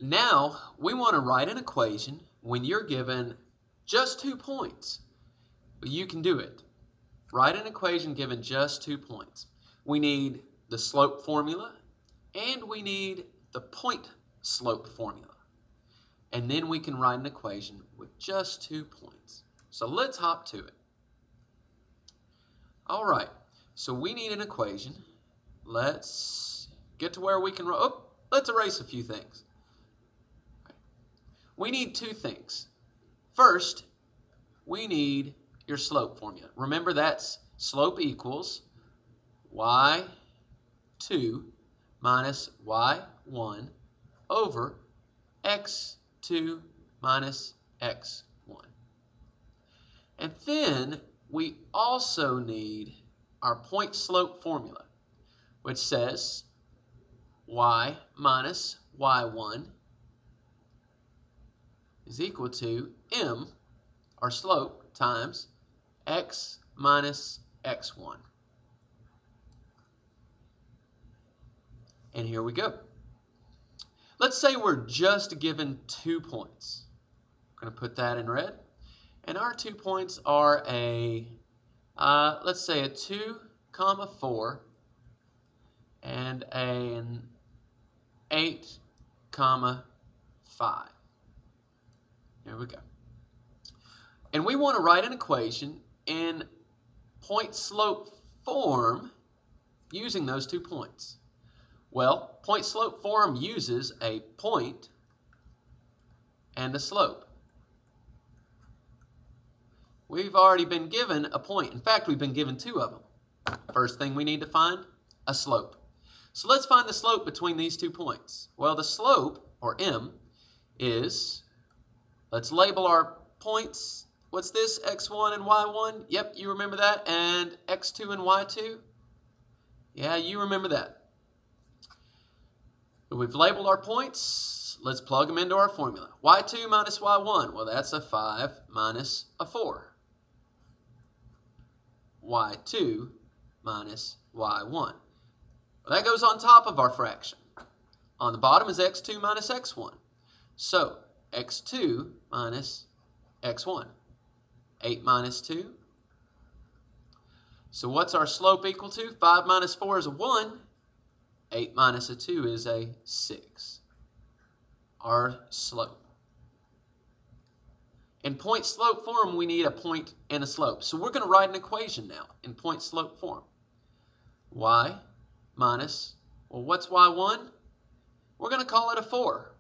Now, we want to write an equation when you're given just 2 points. You can do it. Write an equation given just 2 points. We need the slope formula, and we need the point slope formula. And then we can write an equation with just 2 points. So let's hop to it. All right, so we need an equation. Let's get to where we can, let's erase a few things. We need 2 things. First, we need your slope formula. Remember, that's slope equals y2 minus y1 over x2 minus x1. And then we also need our point slope formula, which says y minus y1 is equal to m, our slope, times x minus x1. And here we go. Let's say we're just given 2 points. I'm going to put that in red. And our 2 points are let's say a 2, 4 and an 8, 5. There we go. And we want to write an equation in point slope form using those 2 points. Well, point slope form uses a point and a slope. We've already been given a point. In fact, we've been given 2 of them. First thing we need to find, a slope. So let's find the slope between these 2 points. Well, the slope, or m, is, let's label our points. What's this? X1 and Y1? Yep, you remember that. And X2 and Y2? Yeah, you remember that. We've labeled our points. Let's plug them into our formula. Y2 minus Y1. Well, that's a 5 minus a 4. Y2 minus Y1. Well, that goes on top of our fraction. On the bottom is X2 minus X1. So, X2 minus X1. 8 minus 2. So what's our slope equal to? 5 minus 4 is a 1. 8 minus a 2 is a 6. Our slope. In point slope form, we need a point and a slope. So we're going to write an equation now in point slope form. Y minus, well, what's Y1? We're going to call it a 4.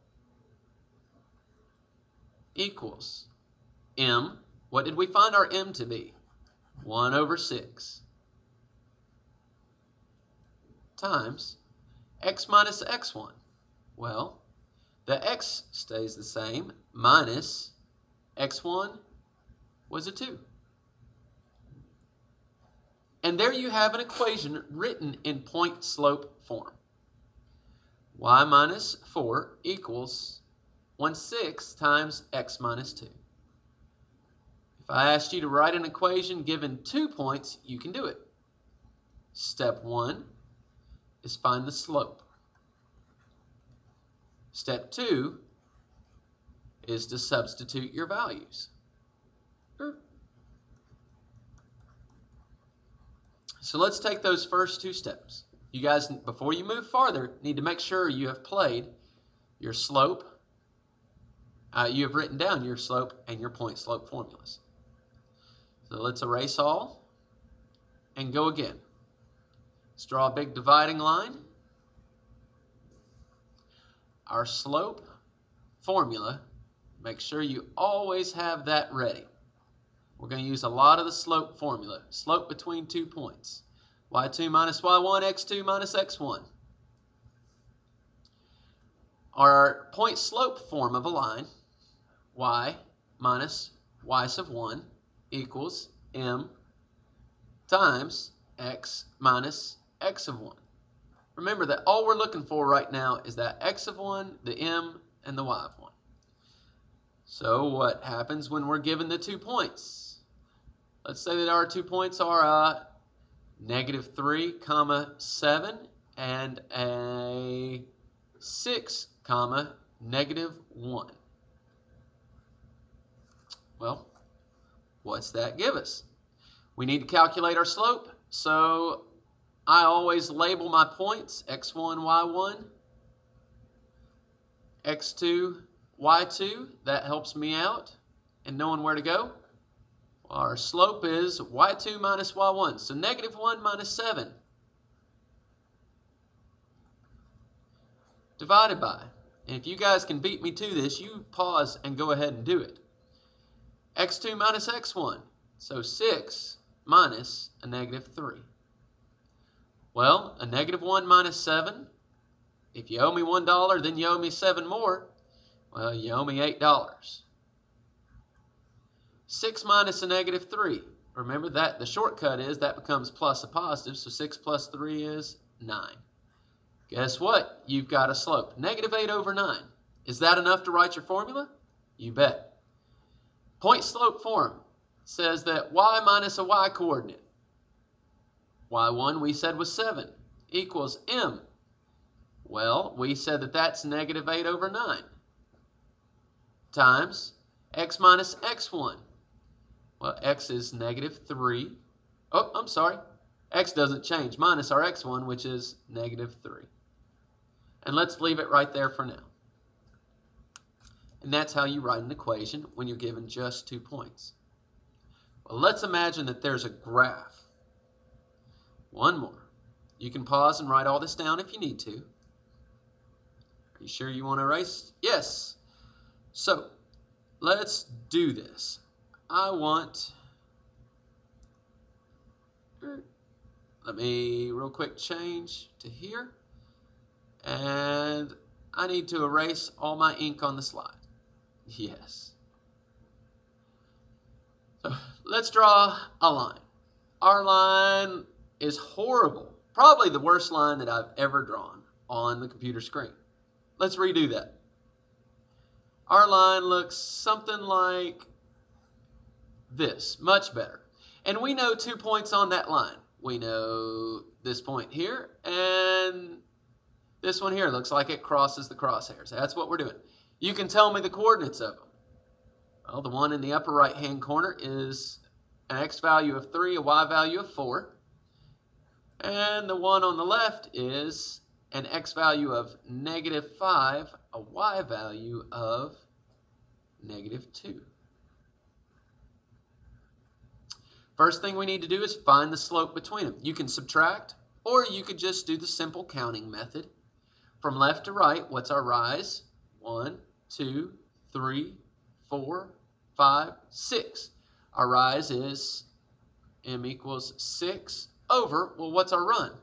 Equals m. What did we find our m to be? 1 over 6. Times x minus x1. Well, the x stays the same, minus x1 was a 2. And there you have an equation written in point slope form. Y minus 4 equals 1/6 times x minus 2. If I asked you to write an equation given 2 points, you can do it. Step 1 is find the slope. Step 2 is to substitute your values. So let's take those first 2 steps. You guys, before you move farther, need to make sure you have played your slope. You have written down your slope and your point slope formulas. So let's erase all and go again. Let's draw a big dividing line. Our slope formula, make sure you always have that ready. We're going to use a lot of the slope formula. Slope between 2 points. Y2 minus Y1, X2 minus X1. Our point slope form of a line, Y minus Y sub 1 equals m times x minus x of 1. Remember that all we're looking for right now is that x of 1, the m, and the y of 1. So what happens when we're given the 2 points? Let's say that our 2 points are -3, 7 and a 6, -1. Well, what's that give us? We need to calculate our slope, so I always label my points x1, y1, x2, y2. That helps me out in knowing where to go. Well, our slope is y2 minus y1, so -1 minus 7 divided by, and if you guys can beat me to this, you pause and go ahead and do it, x2 minus x1, so 6 minus a -3. Well, a -1 minus 7, if you owe me $1, then you owe me 7 more. Well, you owe me $8. 6 minus a -3. Remember that the shortcut is that becomes plus a positive, so 6 plus 3 is 9. Guess what? You've got a slope, -8 over 9. Is that enough to write your formula? You bet. Point slope form says that y minus a y coordinate, y1 we said was 7, equals m. Well, we said that that's -8 over 9 times x minus x1. Well, x is -3. Oh, I'm sorry. X doesn't change, minus our x1, which is -3. And let's leave it right there for now. And that's how you write an equation when you're given just 2 points. Well, let's imagine that there's a graph. One more. You can pause and write all this down if you need to. Are you sure you want to erase? Yes. So, let's do this. Let me real quick change to here. And I need to erase all my ink on the slide. Yes. So let's draw a line. Our line is horrible. Probably the worst line that I've ever drawn on the computer screen. Let's redo that. Our line looks something like this, much better. And we know 2 points on that line. We know this point here, and this one here looks like it crosses the crosshairs. That's what we're doing. You can tell me the coordinates of them. Well, the one in the upper right-hand corner is an x value of 3, a y value of 4. And the one on the left is an x value of -5, a y value of -2. First thing we need to do is find the slope between them. You can subtract, or you could just do the simple counting method. From left to right, what's our rise? 1, 2, 3, 4, 5, 6. Our rise is m equals 6 over, well, what's our run?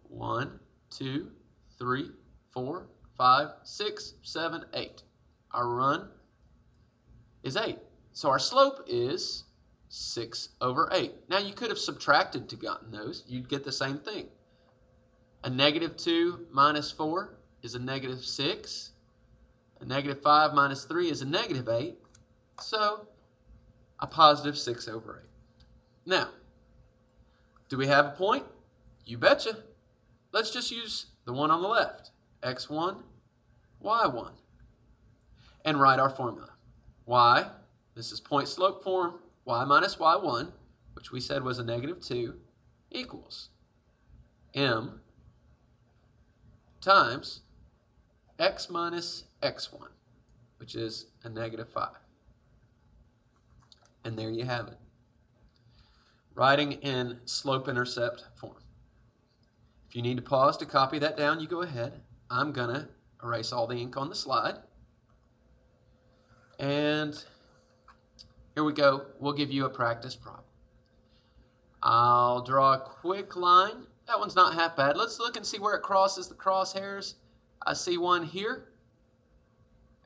1, 2, 3, 4, 5, 6, 7, 8. Our run is 8. So our slope is 6 over 8. Now you could have subtracted to gotten those. You'd get the same thing. A -2 minus 4 is a -6. A -5 minus 3 is a -8. So a +6 over 8. Now, do we have a point? You betcha. Let's just use the one on the left, x1, y1, and write our formula. Y, this is point slope form, y minus y1, which we said was a -2, equals m times x minus x1, which is a -5. And there you have it. Writing in slope-intercept form. If you need to pause to copy that down, you go ahead. I'm going to erase all the ink on the slide. And here we go. We'll give you a practice problem. I'll draw a quick line. That one's not half bad. Let's look and see where it crosses the crosshairs. I see one here,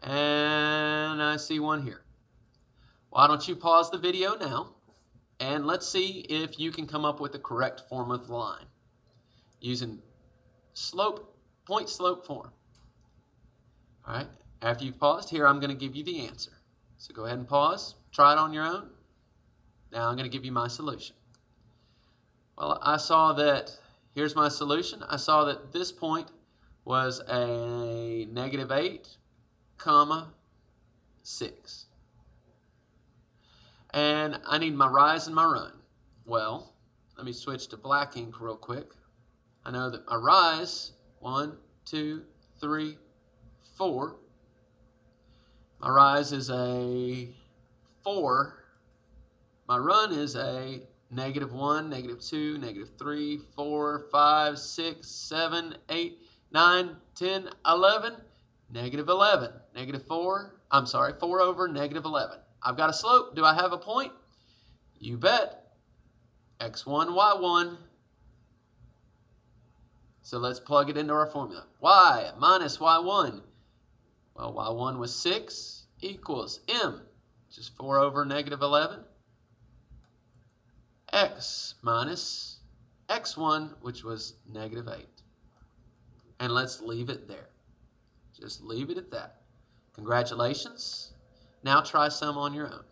and I see one here. Why don't you pause the video now, and let's see if you can come up with the correct form of the line using point slope form. All right, after you've paused, here I'm going to give you the answer. So go ahead and pause, try it on your own. Now I'm going to give you my solution. Well, I saw that, here's my solution. I saw that this point was a negative 8, comma, 6. And I need my rise and my run. Well, let me switch to black ink real quick. I know that my rise, 1, 2, 3, 4. My rise is a 4. My run is a negative 1, negative 2, negative 3, 4, 5, 6, 7, 8, 9, 10, 11, negative 11. Negative 4, 4 over negative 11. I've got a slope. Do I have a point? You bet. X1, Y1. So let's plug it into our formula. Y minus Y1. Well, Y1 was 6 equals M, which is 4 over negative 11. X minus X1, which was negative 8. And let's leave it there. Just leave it at that. Congratulations. Now try some on your own.